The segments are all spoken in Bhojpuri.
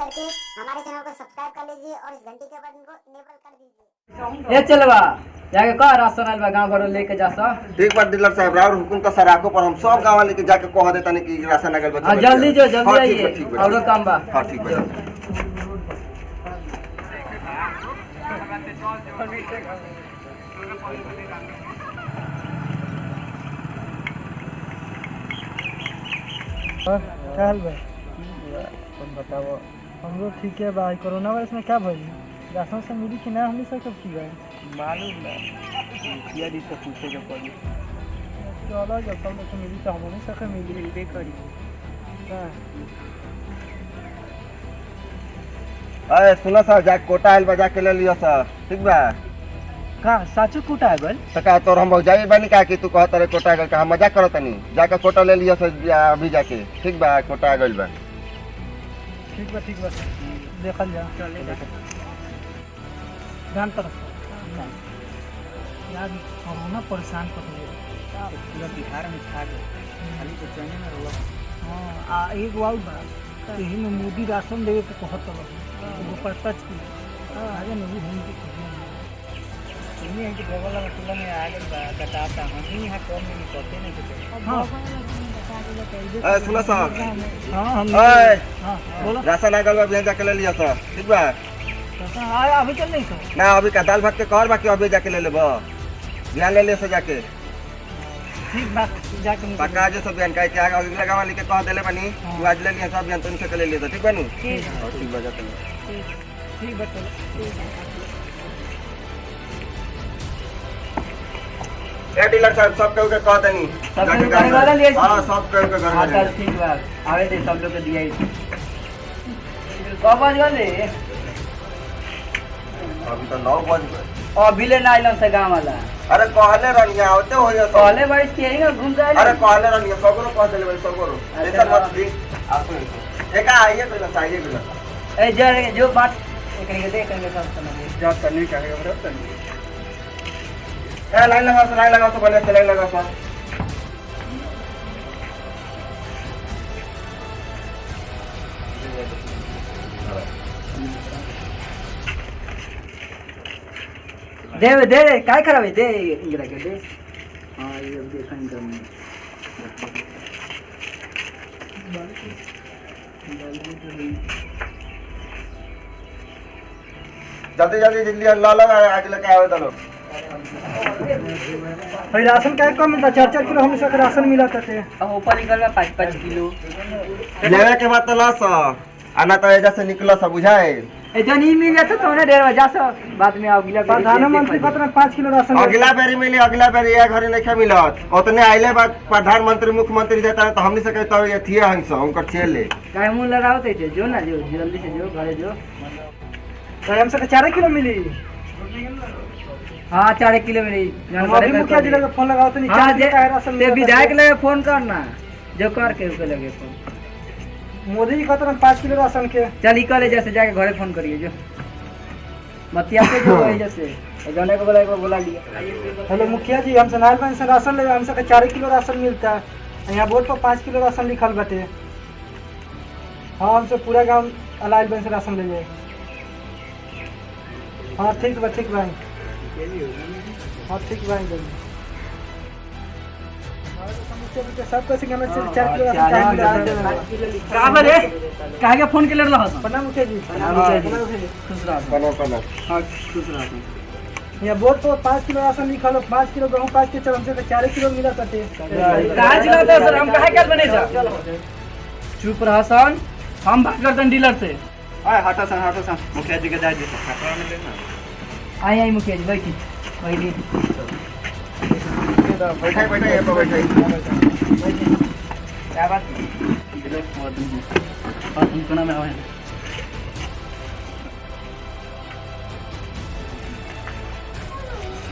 करके हमारे चैनल को सब्सक्राइब कर लीजिए और इस घंटी के बटन को इनेबल कर दीजिए। ए चलवा जाके का राशन आइल बा गांव भर लेके जा सा। ठीक बात डीलर साहब राउर हुकुम का सराको पर हम सब गांव लेके जाके कह देता नहीं कि राशन आ गइल बा। हां जल्दी जो जल्दी आइए और काम बा। हां ठीक बा। क्या हाल बा? तुम बताओ। हम लोग ठीक है भाई। कोरोना वायरस में क्या भइल? राशन से मिली कि ना हमनी सब कब की गए? मालूम ना यारी से पूछे के पड़ी। चलो जब सब लोग मिली तो हमनी सब मिली। मिलबे करी। हां अरे सुनो सर जा कोटा आइल बा जाके ले लियो सर। ठीक बा। का साचू कोटा है बल? तो का तोर हम जाई बानी का कि तू कहत रे कोटा गइल का हम मजाक करत नहीं जाके कोटा ले लियो सर अभी जाके। ठीक बा कोटा गइल बा। ठीक बा देखल जा। चले जा जान तरफ यार कोरोना परेशान कर दिया। पूरा बिहार में छा गए खाली तो चने में रोक। हां आ एक वाउ बा यही में मोदी राशन देवे के कहत रहा वो पता की आगे नहीं हम की इन्हीं है कि बगल में टोला में आ गइल बा कटाता हम ही यहां कम नहीं पते नहीं कुछ। हां ए सुनो सर। हां हम ओए हां बोलो राशन आ गइल बा बिहान जाके ले लियो सर। ठीक बा। हां अभी चल नहीं सर। ना अभी का दाल भात के कहर बाकी अभी जाके ले लेबो। बिहान ले लियो सर जाके। ठीक बात जाके पक्का जो सब बिहान का क्या अगला गांव लेके कह देले बानी तू आज ले लियो सब बिहान तुम से ले लियो ठीक बानी। ठीक बा जाके ठीक बात ए डीलर साहब सब कहू के कह देनी सब के घर वाला लिए। हां सब कहू के घर हां वाला। चल ठीक बा आवे दे सब लोग के दिया ही। कब बज गले? अभी तो 9 बज गए। अभी ले ना आइलन से गांव वाला। अरे कहले रनिया होते हो या पहले बार से यही ना घूम जाए। अरे कहले रनिया सगरो कह देले भाई सगरो ऐसा मत दी आप एका आइए पहले चाहिए पहले ए जरे जो बात एकरे के देख करके सब समझ जॉब करनी चाहिए बराबर करनी। ए लाइन लगाओ तो बने से लाइन लगाओ सर। दे काय खराब है दे इंगरा के दे। हां ये अब देखन दम जल्दी ला लो आज लेके आओ चलो। भाई राशन क्या कम मिलता 4-4 किलो हम सब राशन मिला थे। अब ऊपर निकल में 5-5 किलो लेवे के बाद तो लस आना तो एजा से निकलो सब बुझाए। ए जो नहीं मिल जाता तो ना देर में जा सो बाद में अगला प्रधानमंत्री पत्र 5 किलो राशन अगला बेरी मिली अगला बेरी ये घरे नहीं मिलत उतने आइले बाद प्रधानमंत्री मुख्यमंत्री देता है तो हमनी से कहता है ये थिए हंस उनकर छेल ले काय मुंह लगाओ तो जो ना जो जल्दी से जो घरे जो। तो हम सब 4 किलो मिली। हां 4 किलो मिली। अभी मुखिया जी लगे फोन लगाओ तो नहीं 4 किलो का राशन ते विधायक लगे फोन करना जो कर के ऊपर लगे फोन। मोदी जी कहते हैं 5 किलो राशन के। चल निकले जैसे जाके घरे फोन करिए जो मतिया पे जो है जैसे जाने को बोला लिया। हेलो मुखिया जी हमसे नाल में से राशन ले हमसे 4 किलो राशन मिलता है यहाँ बोर्ड पर 5 किलो राशन लिखल बाटे। हाँ हमसे पूरा गांव अलाइल बैंक से राशन ले जाए। हाँ ठीक बा हाँ ठीक बा सब कैसे कहना 4 किलो राशन कहां रे कहां के फोन के ले रहा था प्रणाम मुखिया जी। खुश रहो बनो हां खुश रहो। यहाँ बोर्ड पर 5 किलो राशन लिखल हो 5 किलो गेहूँ 5 के चल हमसे 4 किलो मिला करते। कहां जिला सर हम कहां क्या बने जा चुप रहा सन हम बात करते हैं डीलर से। आए हटा सा मुखिया जी के जा दे खतरा में लेना। आई मुखिया जी बैठी बैठा ये पे बैठा क्या बात और तुम सुना मैं आए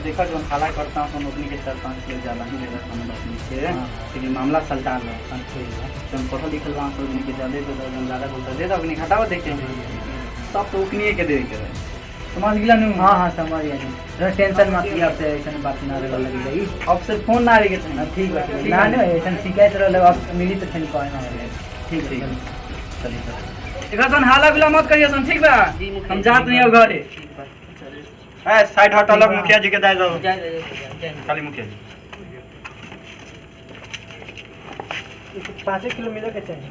देखा जो खाला करता हूँ नौकरी के 4-5 किलो ज़्यादा ही लेगा खाना नौकरी से लेकिन मामला सलटा लो जब पढ़ो लिखल वहाँ तो के ज़्यादा तो ज़्यादा बोलता दे दो अपनी हटाओ देखे सब तो उकनी के दे के समझ गया नहीं। हाँ समझ गया टेंशन मत लिया आपसे ऐसा बात ना रहे लगी गई अब से फोन ना रहे ठीक है ना नहीं ऐसा शिकायत रहे अब मिली तो फिर कहना ठीक है चलिए सर देखा सन हाला गुला मत करिए सन ठीक बा हम जात नहीं अब घरे ए साइड हट अलग मुखिया जी के दे दो खाली मुखिया जी 5 किलो मिले के चाहिए।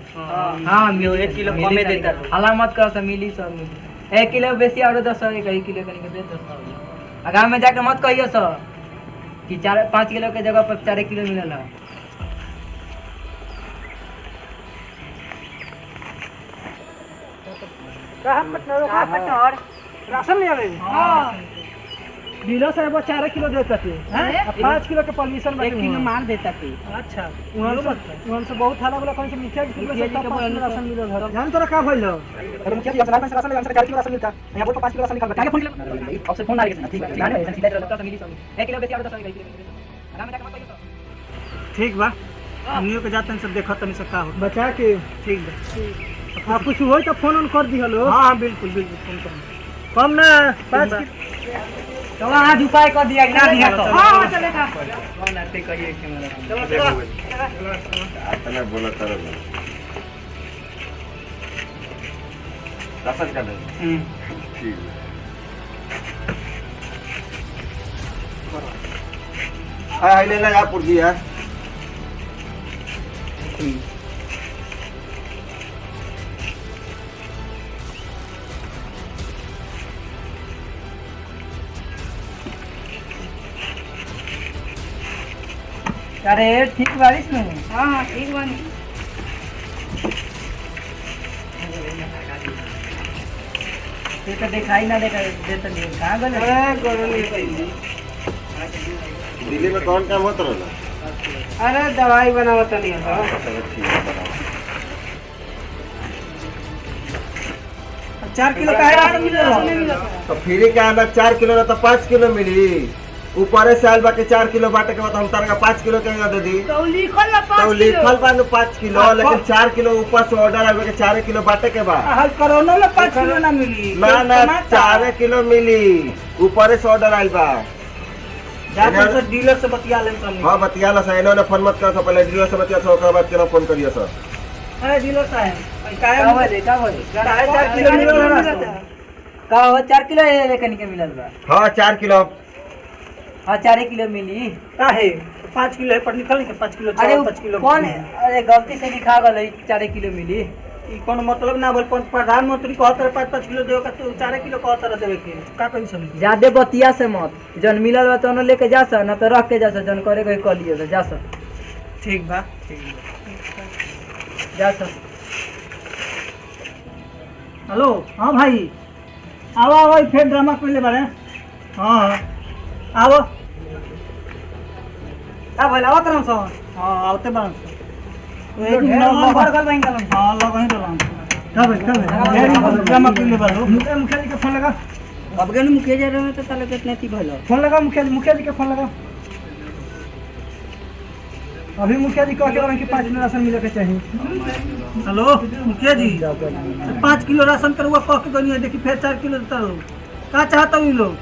हाँ मिल 1 किलो कमे देता हाला मत कर सब मिली सब मिली 1 किलो बेसी और 10 1 किलो कनी के दे 10 आगाम में जाके मत कहियो सर कि 5 किलो के जगह पर 4 किलो मिलल है। कहाँ पटनौर राशन ले आवे। हां डीलर साहब 4 किलो देता थे हैं 5 किलो के परमिशन बाकी 1 किलो मार देता थे। अच्छा उन से बहुत थाला वाला कौन से मुखिया जी के राशन मिलल है जान तोरा का भइल अरे मुखिया जी राशन से राशन ले हमसे 4 किलो राशन मिलता यहां बोल 5 किलो राशन निकाल बता के फोन ले अब से फोन आ गया ठीक है जाने ऐसा सीधा लगता तो मिली 1 किलो बेसी और 10 किलो आराम में जाके मत कहियो ठीक बा हमनियो के जातन सब देखत तनी से का हो बचा के ठीक बा आप कुछ होई तो फोन ऑन कर दिहलो। हां बिल्कुल बिल्कुल फोन कर कम ना 5 तो आज उपाय कर दिया ना दिया तो हां चलेगा कौन आते कहिए कि मेरा चलो मैं बोला तारे राशन का दे ठीक है हां ले ले आप पुरजी है अरे ठीक बारिश में हां ठीक बानी ये तो दिखाई ना देता नहीं कहां गए अरे गोरली पहली दिल्ली में कौन काम होता रहला अरे दवाई बनावत नहीं है अब 4 किलो का राशन मिलेला तो फ्री के आना 4 किलो ना तो 5 किलो मिली ऊपर से आल बाकी 4 किलो बाटे के बाद हम तार का 5 किलो के दे दी तो लिखल ना 5 तो लिखल बा 5 किलो लेकिन 4 किलो ऊपर से ऑर्डर आवे के 4 किलो बाटे के बाद हाल कोरोना में 5 किलो ना मिली ना ना 4 किलो मिली ऊपर से ऑर्डर आइल बा जाकर से डीलर से बतिया लेन तनी। हां बतिया ला सर इन्होंने फोन मत करो पहले डीलर से बतिया ओकर बाद केना फोन करियो सर अरे डीलर साहब काहे बोले 4 किलो मिलल का 4 किलो लेकिन के मिलल बा हां 4 किलो हां 4 किलो मिली काहे 5 किलो है पर निकल के 5 किलो 5 किलो कौन अरे गलती से लिखा गल 4 किलो मिली ई कोनो मतलब ना बोल प्रधानमंत्री कहत रहे 5 किलो देवे का तू 4 किलो कहत रहे देवे के का कहि समझ ज्यादा बतिया से मत जन मिलल बा तो न लेके जा स ना तो रख के जा स जन करे के कर लियो जा स ठीक बा जा स हेलो हां भाई आओ आओ फिर ड्रामा पहले बारे हां आओ आ भला आवत रहम सो हां आवते बारन एक नंबर गल बैंक गल हां लगही रहम का भाई ड्रामा पहले बारो मुखिया जी के फोन लगा अब गन मुखिया जी रहे तो ताले कितने थी भलो फोन लगा मुखिया जी के फोन लगा अभी मुखिया जी कह के रहे कि 5 किलो राशन मिले के चाहिए। हेलो मुखिया जी 5 किलो राशन करुआ कह के गनी देखी फिर 4 किलो देता हो का चाहता हूँ लोग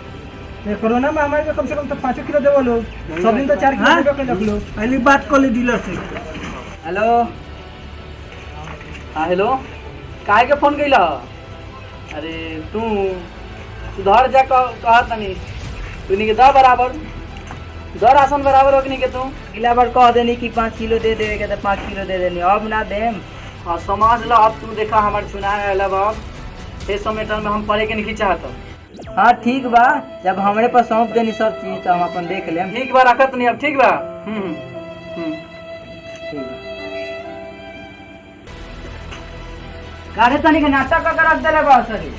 ये कोरोना महामारी में कम से कम तो 5 किलो देवो लो सब दिन तो 4 किलो देवे के रख लो पहली बात कर ली डीलर से। हेलो हां हेलो काहे के फोन कइला अरे तू सुधार जा कहत नहीं तूनी के दा बराबर दर राशन बराबर होकनी के तू अगला बार कह देनी कि 5 किलो दे देवे के तो 5 किलो दे देनी अब ना देम हाँ समझ लो अब तू देखा हमारे चुनाव आला बा ये समेटन में हम पढ़े के नहीं चाहत हाँ ठीक बा जब हमारे पास सौंप देनी सब चीज तो हम अपन देख लेम ठीक बा रखत नहीं अब ठीक बा ठीक बा गाड़ी तनी के नाटक कर रख देले बा सरी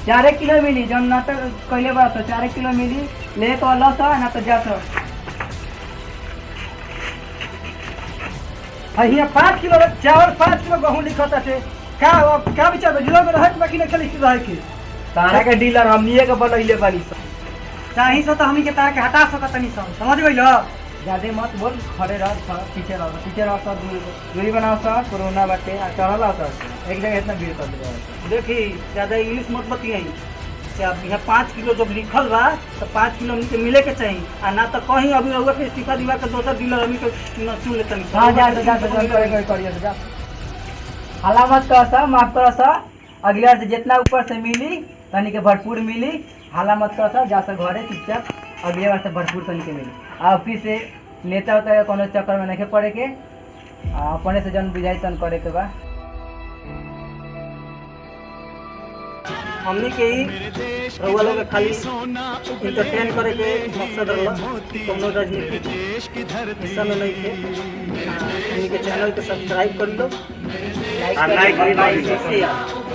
4 किलो मिली जब नाटक कहले बा तो 4 किलो मिली ले तो अल्लाह सा ना तो जा तो हिया 5 किलो चावल 5 किलो गेहूं लिखत है क्या विचार जिला में रहत बाकी नहीं लिख रहा है कि तारा के डीलर हमनिए के बनैले बानी सब चाही से तो हमनी के तारा के हटा सकत नहीं समझ गइलो ज्यादा मत बोल खड़े रह पीछे रह सब दूरी बनाओ सब कोरोना बाटे चढ़ल सब एक जगह इतना भीड़ कर दे देखी ज्यादा इंग्लिश मत बतियाई अब यहाँ 5 किलो जब लिखल बा तो 5 किलो हमनी के मिले के चाहिए आ ना तो कहीं अभी रहुआ के इस्तीफा दिवा के दोसर डीलर हमनी के चुन लेते हां जा करिए जा हाला मत कर सा, माफ कर सा। अगले बार से जितना ऊपर से मिली तनी के भरपूर मिली। हाला मत कर सा, जा सा घरे चुपचाप। अगले बार से भरपूर तनी के मिली। आप फिर से नेता होता है कोनो चक्कर में नहीं पड़े के, अपने से जन बुझाई तन करे के बा। हमनी के ही रउआ लोग के खाली इंटरटेन करे के मकसद रहला, कोनो राजनीतिक हिस्सा में नहीं थे। हमनी के चैनल के सब्सक्राइब कर लो, लाइक लाइक शेयर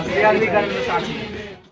शेयर भी करेंगे साथ में।